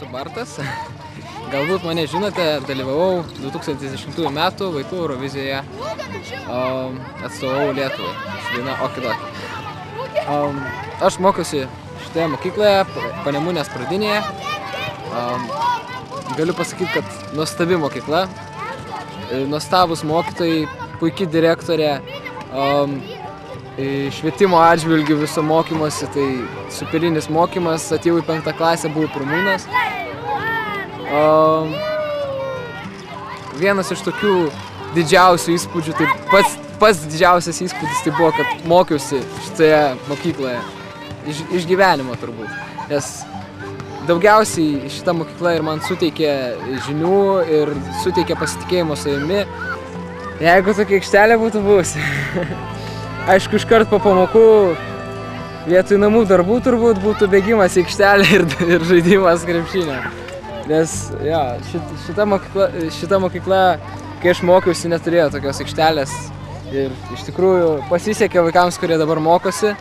Bartas. Galbūt mane žinote, dalyvavau 2010 metų vaikų Eurovizijoje, atstovau Lietuvai su daina Okidoki. Aš mokiausi šitoje mokykloje, Panemunės pradinėje. Galiu pasakyti, kad nuostabi mokykla, nuostabus mokytojai, puikiai direktorė, švietimo atžvilgių viso mokymosi, tai superinis mokymas, atėjau į 5 klasę, buvau pirmūnas. Vienas iš tokių didžiausių įspūdžių, tai pats didžiausias įspūdis tai buvo, kad mokiausi šitoje mokykloje, iš gyvenimo turbūt. Nes daugiausiai šita mokykla ir man suteikė žinių ir suteikė pasitikėjimo savimi. Jeigu tokia aikštelė būtų buvusi. Aišku, iškart po pamokų vietoj namų darbų turbūt būtų bėgimas į aikštelę ir žaidimas krepšinio. Nes jo, šita mokykla, kai aš mokiausi, neturėjo tokios aikštelės ir iš tikrųjų pasisekė vaikams, kurie dabar mokosi.